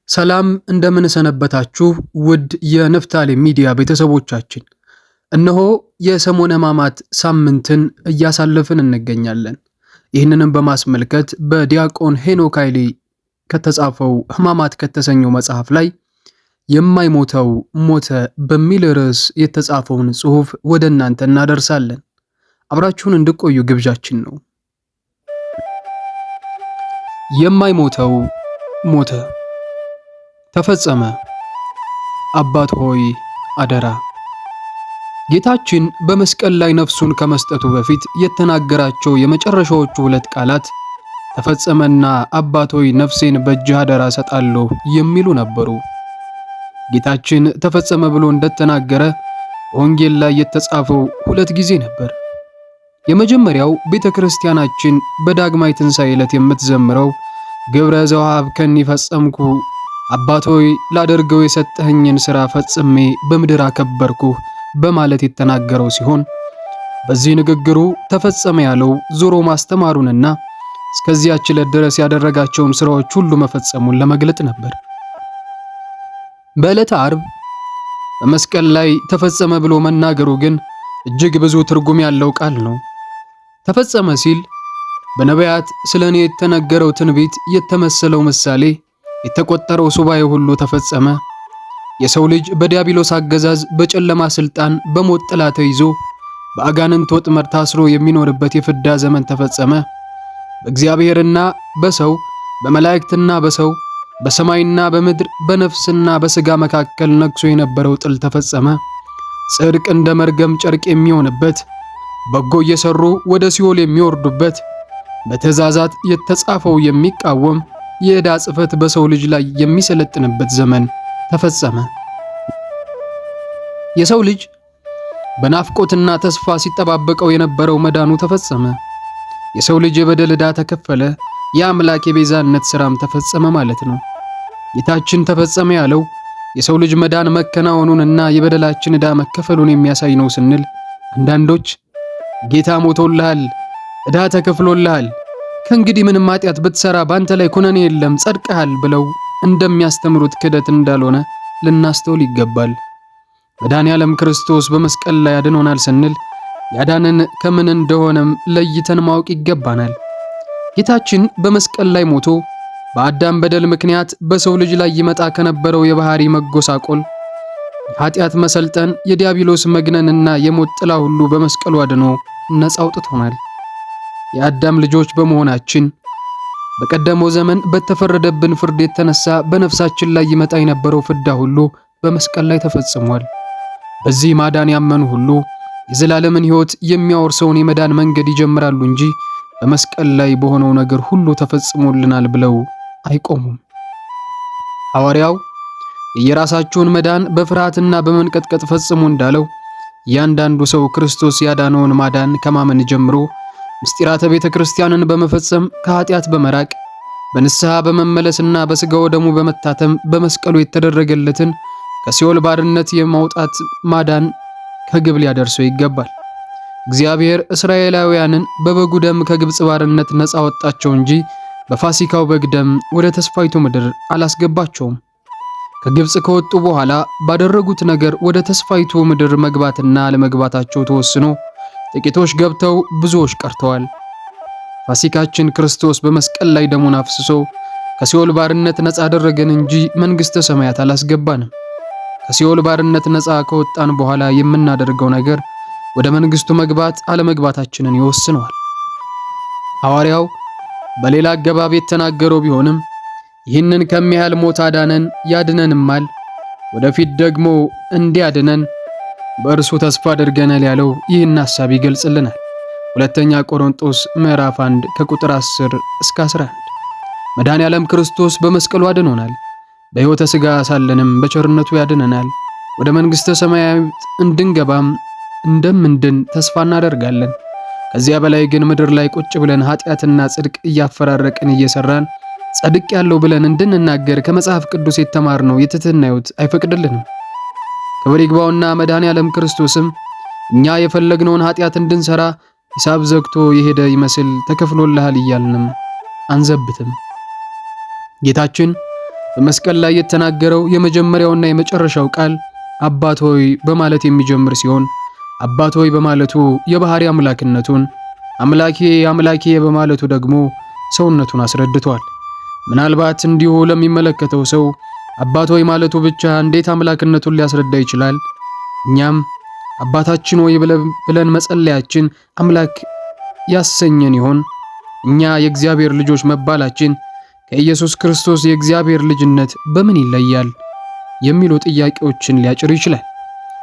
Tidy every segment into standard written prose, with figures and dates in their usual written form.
ሰላም እንደምን ሰነበታችሁ ውድ የንፍታሌም ሚዲያ ቤተሰቦቻችን። እነሆ የሰሞነ ሕማማት ሳምንትን እያሳለፍን እንገኛለን። ይህንንም በማስመልከት በዲያቆን ሄኖክ ኃይሌ ከተጻፈው ሕማማት ከተሰኘው መጽሐፍ ላይ የማይሞተው ሞተ በሚል ርዕስ የተጻፈውን ጽሑፍ ወደ እናንተ እናደርሳለን። አብራችሁን እንድቆዩ ግብዣችን ነው። የማይሞተው ሞተ ተፈጸመ። አባት ሆይ አደራ። ጌታችን በመስቀል ላይ ነፍሱን ከመስጠቱ በፊት የተናገራቸው የመጨረሻዎቹ ሁለት ቃላት ተፈጸመና አባት ሆይ ነፍሴን በእጅህ አደራ ሰጣለሁ የሚሉ ነበሩ። ጌታችን ተፈጸመ ብሎ እንደተናገረ በወንጌል ላይ የተጻፈው ሁለት ጊዜ ነበር። የመጀመሪያው ቤተክርስቲያናችን በዳግማይ ትንሣኤ ዕለት የምትዘምረው ግብረ ዘወሀብከኒ ፈጸምኩ፣ አባት ሆይ ላደርገው የሰጠኸኝን ሥራ ፈጽሜ በምድር አከበርኩህ በማለት የተናገረው ሲሆን በዚህ ንግግሩ ተፈጸመ ያለው ዞሮ ማስተማሩንና እስከዚያች ዕለት ድረስ ያደረጋቸውን ሥራዎች ሁሉ መፈጸሙን ለመግለጥ ነበር። በዕለተ ዓርብ በመስቀል ላይ ተፈጸመ ብሎ መናገሩ ግን እጅግ ብዙ ትርጉም ያለው ቃል ነው። ተፈጸመ ሲል በነቢያት ስለ እኔ የተነገረው ትንቢት የተመሰለው ምሳሌ የተቆጠረው ሱባኤ ሁሉ ተፈጸመ። የሰው ልጅ በዲያብሎስ አገዛዝ በጨለማ ስልጣን በሞት ጥላ ተይዞ በአጋንንት ወጥመድ ታስሮ የሚኖርበት የፍዳ ዘመን ተፈጸመ። በእግዚአብሔርና በሰው በመላእክትና በሰው በሰማይና በምድር በነፍስና በሥጋ መካከል ነግሶ የነበረው ጥል ተፈጸመ። ጽድቅ እንደ መርገም ጨርቅ የሚሆንበት፣ በጎ እየሰሩ ወደ ሲኦል የሚወርዱበት፣ በትእዛዛት የተጻፈው የሚቃወም የዕዳ ጽሕፈት በሰው ልጅ ላይ የሚሰለጥንበት ዘመን ተፈጸመ። የሰው ልጅ በናፍቆትና ተስፋ ሲጠባበቀው የነበረው መዳኑ ተፈጸመ። የሰው ልጅ የበደል ዕዳ ተከፈለ፣ የአምላክ የቤዛነት ሥራም ተፈጸመ ማለት ነው። ጌታችን ተፈጸመ ያለው የሰው ልጅ መዳን መከናወኑንና የበደላችን ዕዳ መከፈሉን የሚያሳይ ነው ስንል አንዳንዶች ጌታ ሞቶልሃል፣ ዕዳ ተከፍሎልሃል፣ ከእንግዲህ ምንም ኃጢአት ብትሰራ ባንተ ላይ ኩነኔ የለም ጸድቀሃል ብለው እንደሚያስተምሩት ክደት እንዳልሆነ ልናስተውል ይገባል። መድኃኔዓለም ክርስቶስ በመስቀል ላይ ያድኖናል ስንል ያዳነን ከምን እንደሆነም ለይተን ማወቅ ይገባናል። ጌታችን በመስቀል ላይ ሞቶ በአዳም በደል ምክንያት በሰው ልጅ ላይ ይመጣ ከነበረው የባህሪ መጎሳቆል፣ ኃጢአት መሰልጠን፣ የዲያብሎስ መግነንና የሞት ጥላ ሁሉ በመስቀሉ አድኖ ነፃ አውጥቶናል። የአዳም ልጆች በመሆናችን በቀደመው ዘመን በተፈረደብን ፍርድ የተነሳ በነፍሳችን ላይ ይመጣ የነበረው ፍዳ ሁሉ በመስቀል ላይ ተፈጽሟል። በዚህ ማዳን ያመኑ ሁሉ የዘላለምን ሕይወት የሚያወርሰውን የመዳን መንገድ ይጀምራሉ እንጂ በመስቀል ላይ በሆነው ነገር ሁሉ ተፈጽሞልናል ብለው አይቆሙም። ሐዋርያው የየራሳችሁን መዳን በፍርሃትና በመንቀጥቀጥ ፈጽሙ እንዳለው እያንዳንዱ ሰው ክርስቶስ ያዳነውን ማዳን ከማመን ጀምሮ ምስጢራተ ቤተ ክርስቲያንን በመፈጸም ከኃጢአት በመራቅ በንስሐ በመመለስና በሥጋው ደሙ በመታተም በመስቀሉ የተደረገለትን ከሲኦል ባርነት የማውጣት ማዳን ከግብ ሊያደርሰው ይገባል። እግዚአብሔር እስራኤላውያንን በበጉ ደም ከግብፅ ባርነት ነፃ ወጣቸው እንጂ በፋሲካው በግ ደም ወደ ተስፋይቱ ምድር አላስገባቸውም። ከግብፅ ከወጡ በኋላ ባደረጉት ነገር ወደ ተስፋይቱ ምድር መግባትና ለመግባታቸው ተወስኖ ጥቂቶች ገብተው ብዙዎች ቀርተዋል። ፋሲካችን ክርስቶስ በመስቀል ላይ ደሙን አፍስሶ ከሲኦል ባርነት ነፃ አደረገን እንጂ መንግሥተ ሰማያት አላስገባንም። ከሲኦል ባርነት ነፃ ከወጣን በኋላ የምናደርገው ነገር ወደ መንግሥቱ መግባት አለመግባታችንን ይወስነዋል። ሐዋርያው በሌላ አገባብ የተናገረው ቢሆንም ይህንን ከሚያህል ሞት አዳነን ያድነንማል፣ ወደፊት ደግሞ እንዲያድነን በእርሱ ተስፋ አድርገናል ያለው ይህን ሐሳብ ይገልጽልናል። ሁለተኛ ቆሮንቶስ ምዕራፍ 1 ከቁጥር 10 እስከ 11። መድኃኔዓለም ክርስቶስ በመስቀሉ አድኖናል። በሕይወተ ሥጋ ሳለንም በቸርነቱ ያድነናል። ወደ መንግሥተ ሰማያት እንድንገባም እንደምንድን ተስፋ እናደርጋለን። ከዚያ በላይ ግን ምድር ላይ ቁጭ ብለን ኃጢአትና ጽድቅ እያፈራረቅን እየሰራን ጸድቅ ያለው ብለን እንድንናገር ከመጽሐፍ ቅዱስ የተማርነው የትሕትና ሕይወት አይፈቅድልንም። ክብር ይግባውና መድኃኔዓለም ክርስቶስም እኛ የፈለግነውን ኃጢአት እንድንሰራ ሂሳብ ዘግቶ የሄደ ይመስል ተከፍሎልሃል እያልንም አንዘብትም። ጌታችን በመስቀል ላይ የተናገረው የመጀመሪያውና የመጨረሻው ቃል አባት ሆይ በማለት የሚጀምር ሲሆን አባት ሆይ በማለቱ የባህሪ አምላክነቱን፣ አምላኬ አምላኬ በማለቱ ደግሞ ሰውነቱን አስረድቷል። ምናልባት እንዲሁ ለሚመለከተው ሰው አባት ሆይ ማለቱ ብቻ እንዴት አምላክነቱን ሊያስረዳ ይችላል? እኛም አባታችን ሆይ ብለን መጸለያችን አምላክ ያሰኘን ይሆን? እኛ የእግዚአብሔር ልጆች መባላችን ከኢየሱስ ክርስቶስ የእግዚአብሔር ልጅነት በምን ይለያል? የሚሉ ጥያቄዎችን ሊያጭር ይችላል።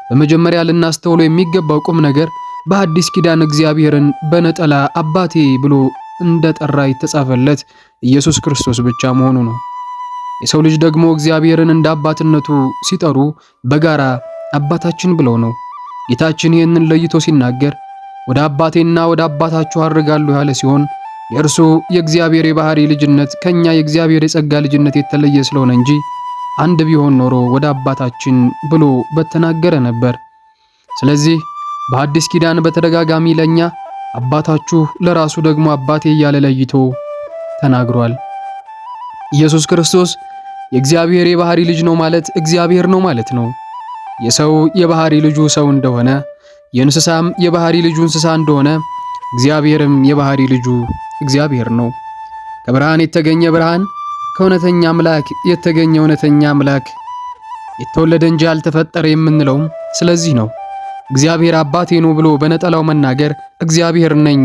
በመጀመሪያ ልናስተውሎ የሚገባው ቁም ነገር በአዲስ ኪዳን እግዚአብሔርን በነጠላ አባቴ ብሎ እንደጠራ የተጻፈለት ኢየሱስ ክርስቶስ ብቻ መሆኑ ነው። የሰው ልጅ ደግሞ እግዚአብሔርን እንደ አባትነቱ ሲጠሩ በጋራ አባታችን ብለው ነው። ጌታችን ይህንን ለይቶ ሲናገር ወደ አባቴና ወደ አባታችሁ አድርጋለሁ ያለ ሲሆን የእርሱ የእግዚአብሔር የባህሪ ልጅነት ከኛ የእግዚአብሔር የጸጋ ልጅነት የተለየ ስለሆነ እንጂ አንድ ቢሆን ኖሮ ወደ አባታችን ብሎ በተናገረ ነበር። ስለዚህ በአዲስ ኪዳን በተደጋጋሚ ለኛ አባታችሁ ለራሱ ደግሞ አባቴ እያለ ለይቶ ተናግሯል። ኢየሱስ ክርስቶስ የእግዚአብሔር የባህሪ ልጅ ነው ማለት እግዚአብሔር ነው ማለት ነው። የሰው የባህሪ ልጁ ሰው እንደሆነ የእንስሳም የባህሪ ልጁ እንስሳ እንደሆነ እግዚአብሔርም የባህሪ ልጁ እግዚአብሔር ነው። ከብርሃን የተገኘ ብርሃን፣ ከእውነተኛ አምላክ የተገኘ እውነተኛ አምላክ፣ የተወለደ እንጂ ያልተፈጠረ የምንለውም ስለዚህ ነው። እግዚአብሔር አባቴ ነው ብሎ በነጠላው መናገር እግዚአብሔር ነኝ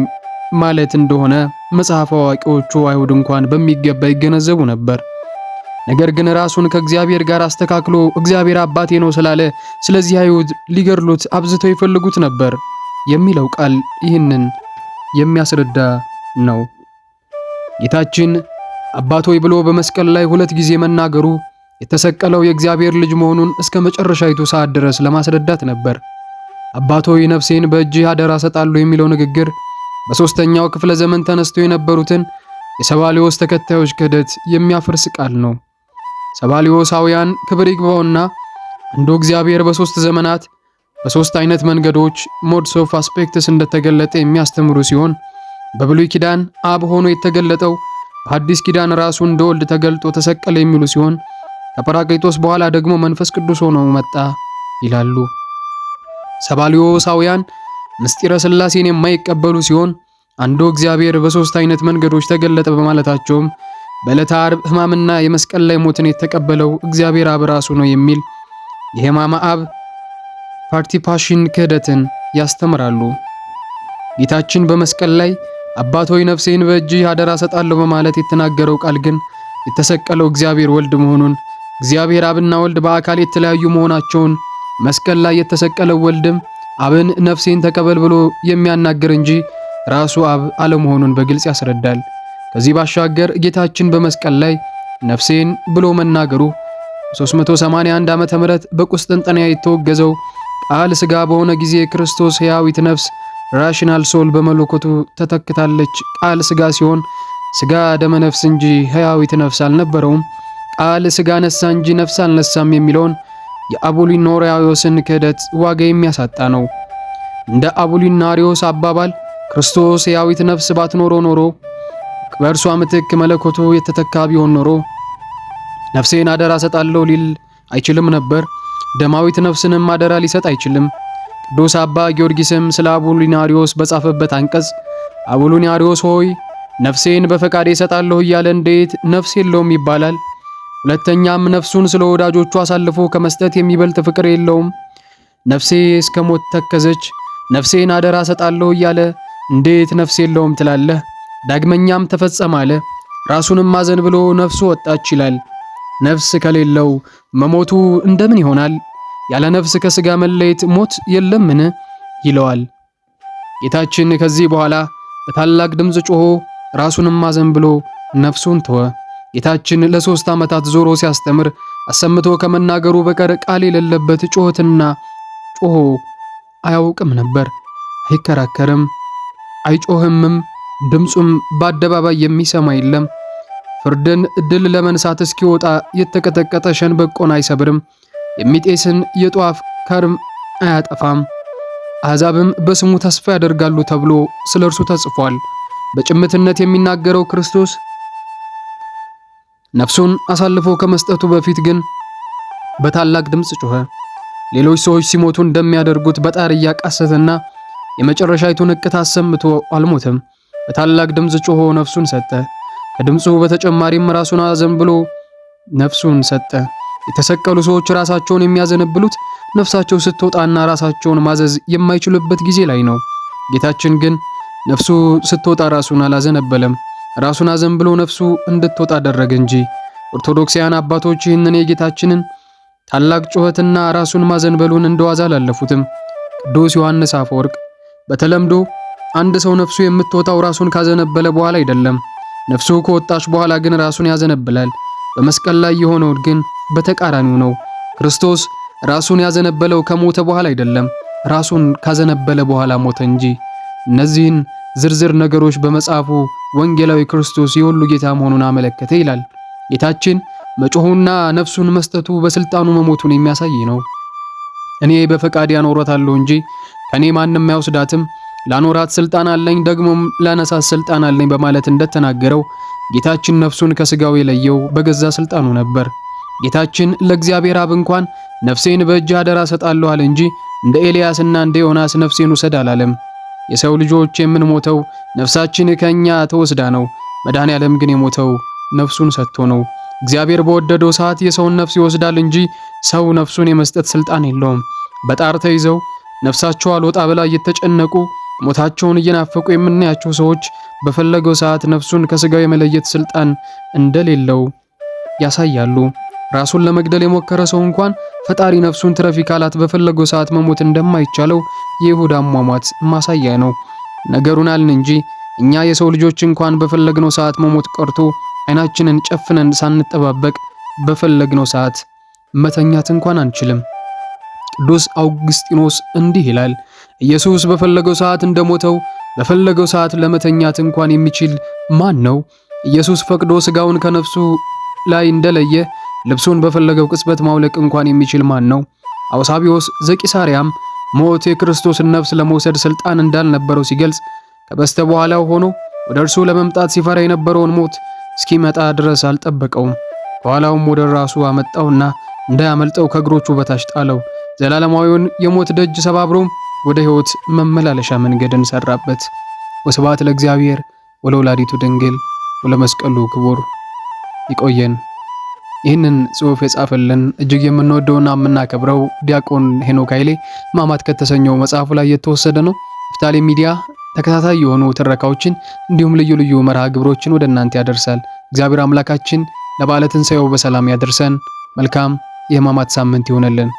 ማለት እንደሆነ መጽሐፍ አዋቂዎቹ አይሁድ እንኳን በሚገባ ይገነዘቡ ነበር። ነገር ግን ራሱን ከእግዚአብሔር ጋር አስተካክሎ እግዚአብሔር አባቴ ነው ስላለ ስለዚህ አይሁድ ሊገድሉት አብዝተው ይፈልጉት ነበር የሚለው ቃል ይህንን የሚያስረዳ ነው። ጌታችን አባት ሆይ ብሎ በመስቀል ላይ 2 ጊዜ መናገሩ የተሰቀለው የእግዚአብሔር ልጅ መሆኑን እስከ መጨረሻይቱ ሰዓት ድረስ ለማስረዳት ነበር። አባት ሆይ ነፍሴን በእጅህ አደራ ሰጣለሁ የሚለው ንግግር በ3ኛው ክፍለ ዘመን ተነስተው የነበሩትን የሰባሊዮስ ተከታዮች ክህደት የሚያፈርስ ቃል ነው። ሰባሊዮሳውያን ክብር ይግባውና አንዱ እግዚአብሔር በ3 ዘመናት በ3 አይነት መንገዶች ሞድስ ኦፍ አስፔክትስ እንደተገለጠ የሚያስተምሩ ሲሆን በብሉይ ኪዳን አብ ሆኖ የተገለጠው በአዲስ ኪዳን ራሱ እንደ ወልድ ተገልጦ ተሰቀለ የሚሉ ሲሆን ከጰራቅሊጦስ በኋላ ደግሞ መንፈስ ቅዱስ ሆኖ መጣ ይላሉ። ሰባሊዮሳውያን ምስጢረ ሥላሴን የማይቀበሉ ሲሆን አንዱ እግዚአብሔር በ3 አይነት መንገዶች ተገለጠ በማለታቸውም በዕለተ ዓርብ ሕማምና የመስቀል ላይ ሞትን የተቀበለው እግዚአብሔር አብ ራሱ ነው የሚል የሕማመ አብ ፓርቲፓሽን ክህደትን ያስተምራሉ። ጌታችን በመስቀል ላይ አባት ሆይ ነፍሴን በእጅህ አደራ ሰጣለሁ በማለት የተናገረው ቃል ግን የተሰቀለው እግዚአብሔር ወልድ መሆኑን፣ እግዚአብሔር አብና ወልድ በአካል የተለያዩ መሆናቸውን፣ መስቀል ላይ የተሰቀለው ወልድም አብን ነፍሴን ተቀበል ብሎ የሚያናግር እንጂ ራሱ አብ አለመሆኑን በግልጽ ያስረዳል። ከዚህ ባሻገር ጌታችን በመስቀል ላይ ነፍሴን ብሎ መናገሩ 381 ዓመተ ምህረት በቁስጥንጥንያ የተወገዘው ቃል ሥጋ በሆነ ጊዜ ክርስቶስ ሕያዊት ነፍስ ራሽናል ሶል በመለኮቱ ተተክታለች። ቃል ሥጋ ሲሆን ሥጋ ደመ ነፍስ እንጂ ሕያዊት ነፍስ አልነበረውም። ቃል ሥጋ ነሳ እንጂ ነፍስ አልነሳም የሚለውን የአቡሊናሪዮስን ክህደት ዋጋ የሚያሳጣ ነው። እንደ አቡሊናሪዮስ አባባል ክርስቶስ ሕያዊት ነፍስ ባትኖሮ ኖሮ በእርሷ ምትክ መለኮቱ የተተካ ቢሆን ኖሮ ነፍሴን አደራ ሰጣለሁ ሊል አይችልም ነበር። ደማዊት ነፍስንም አደራ ሊሰጥ አይችልም። ቅዱስ አባ ጊዮርጊስም ስለ አቡሊናሪዮስ በጻፈበት አንቀጽ አቡሊናሪዮስ ሆይ ነፍሴን በፈቃዴ ሰጣለሁ እያለ እንዴት ነፍስ የለውም ይባላል? ሁለተኛም ነፍሱን ስለ ወዳጆቹ አሳልፎ ከመስጠት የሚበልጥ ፍቅር የለውም። ነፍሴ እስከ ሞት ተከዘች፣ ነፍሴን አደራ ሰጣለሁ እያለ እንዴት ነፍስ የለውም ትላለህ? ዳግመኛም ተፈጸመ አለ። ራሱንም ማዘን ብሎ ነፍሱ ወጣች ይላል። ነፍስ ከሌለው መሞቱ እንደምን ይሆናል? ያለ ነፍስ ከሥጋ መለየት ሞት የለምን? ይለዋል። ጌታችን ከዚህ በኋላ በታላቅ ድምፅ ጮሆ ራሱንም ማዘን ብሎ ነፍሱን ተወ። ጌታችን ለ3 ዓመታት ዞሮ ሲያስተምር አሰምቶ ከመናገሩ በቀር ቃል የሌለበት ጮህትና ጮሆ አያውቅም ነበር። አይከራከርም፣ አይጮህምም። ድምፁም በአደባባይ የሚሰማ የለም። ፍርድን ድል ለመንሳት እስኪወጣ የተቀጠቀጠ ሸንበቆን አይሰብርም። የሚጤስን የጧፍ ከርም አያጠፋም። አሕዛብም በስሙ ተስፋ ያደርጋሉ ተብሎ ስለ እርሱ ተጽፏል። በጭምትነት የሚናገረው ክርስቶስ ነፍሱን አሳልፎ ከመስጠቱ በፊት ግን በታላቅ ድምፅ ጮኸ። ሌሎች ሰዎች ሲሞቱ እንደሚያደርጉት በጣር እያቃሰተና የመጨረሻይቱን እቅት አሰምቶ አልሞተም። በታላቅ ድምፅ ጮሆ ነፍሱን ሰጠ። ከድምፁ በተጨማሪም ራሱን አዘንብሎ ነፍሱን ሰጠ። የተሰቀሉ ሰዎች ራሳቸውን የሚያዘነብሉት ነፍሳቸው ስትወጣና ራሳቸውን ማዘዝ የማይችሉበት ጊዜ ላይ ነው። ጌታችን ግን ነፍሱ ስትወጣ ራሱን አላዘነበለም። ራሱን አዘንብሎ ነፍሱ እንድትወጣ አደረገ እንጂ። ኦርቶዶክሳውያን አባቶች ይህንን የጌታችንን ታላቅ ጩኸትና ራሱን ማዘንበሉን እንደዋዛ አላለፉትም። ቅዱስ ዮሐንስ አፈወርቅ በተለምዶ አንድ ሰው ነፍሱ የምትወጣው ራሱን ካዘነበለ በኋላ አይደለም፣ ነፍሱ ከወጣች በኋላ ግን ራሱን ያዘነብላል። በመስቀል ላይ የሆነው ግን በተቃራኒው ነው። ክርስቶስ ራሱን ያዘነበለው ከሞተ በኋላ አይደለም፣ ራሱን ካዘነበለ በኋላ ሞተ እንጂ። እነዚህን ዝርዝር ነገሮች በመጽሐፉ ወንጌላዊ ክርስቶስ የሁሉ ጌታ መሆኑን አመለከተ ይላል። ጌታችን መጮሁና ነፍሱን መስጠቱ በስልጣኑ መሞቱን የሚያሳይ ነው። እኔ በፈቃድ ያኖራታለሁ እንጂ ከኔ ማንም አይወስዳትም፣ ላኖራት ስልጣን አለኝ፣ ደግሞም ላነሳት ስልጣን አለኝ በማለት እንደተናገረው ጌታችን ነፍሱን ከስጋው የለየው በገዛ ስልጣኑ ነበር። ጌታችን ለእግዚአብሔር አብ እንኳን ነፍሴን በእጅ አደራ ሰጣለሁ አለ እንጂ እንደ ኤልያስና እንደ ዮናስ ነፍሴን ውሰድ አላለም። የሰው ልጆች የምንሞተው ነፍሳችን ከኛ ተወስዳ ነው። መድኃኔዓለም ግን የሞተው ነፍሱን ሰጥቶ ነው። እግዚአብሔር በወደደው ሰዓት የሰውን ነፍስ ይወስዳል እንጂ ሰው ነፍሱን የመስጠት ስልጣን የለውም። በጣር ተይዘው ነፍሳቸው አልወጣ ብላ እየተጨነቁ ሞታቸውን እየናፈቁ የምናያቸው ሰዎች በፈለገው ሰዓት ነፍሱን ከስጋው የመለየት ስልጣን እንደሌለው ያሳያሉ። ራሱን ለመግደል የሞከረ ሰው እንኳን ፈጣሪ ነፍሱን ትረፊ ካላት በፈለገው ሰዓት መሞት እንደማይቻለው የይሁዳ አሟሟት ማሳያ ነው። ነገሩን አልን እንጂ እኛ የሰው ልጆች እንኳን በፈለግነው ሰዓት መሞት ቀርቶ አይናችንን ጨፍነን ሳንጠባበቅ በፈለግነው ሰዓት መተኛት እንኳን አንችልም። ቅዱስ አውግስጢኖስ እንዲህ ይላል፣ ኢየሱስ በፈለገው ሰዓት እንደሞተው በፈለገው ሰዓት ለመተኛት እንኳን የሚችል ማን ነው? ኢየሱስ ፈቅዶ ስጋውን ከነፍሱ ላይ እንደለየ ልብሱን በፈለገው ቅጽበት ማውለቅ እንኳን የሚችል ማን ነው? አውሳቢዮስ ዘቂሳርያም ሞት የክርስቶስን ነፍስ ለመውሰድ ስልጣን እንዳልነበረው ሲገልጽ ከበስተበኋላው ሆኖ ወደ እርሱ ለመምጣት ሲፈራ የነበረውን ሞት እስኪመጣ ድረስ አልጠበቀውም። በኋላውም ወደ ራሱ አመጣውና እንዳያመልጠው ከእግሮቹ በታች ጣለው። ዘላለማዊውን የሞት ደጅ ሰባብሮም ወደ ሕይወት መመላለሻ መንገድን ሰራበት። ወስብሐት ለእግዚአብሔር ወለወላዲቱ ድንግል ወለመስቀሉ ክቡር። ይቆየን። ይህንን ጽሑፍ የጻፈልን እጅግ የምንወደውና የምናከብረው ዲያቆን ሄኖክ ኃይሌ ሕማማት ከተሰኘው መጽሐፉ ላይ የተወሰደ ነው። ፍታሌ ሚዲያ ተከታታይ የሆኑ ትረካዎችን እንዲሁም ልዩ ልዩ መርሃ ግብሮችን ወደ እናንተ ያደርሳል። እግዚአብሔር አምላካችን ለበዓለ ትንሣኤው በሰላም ያደርሰን። መልካም የሕማማት ሳምንት ይሆነልን።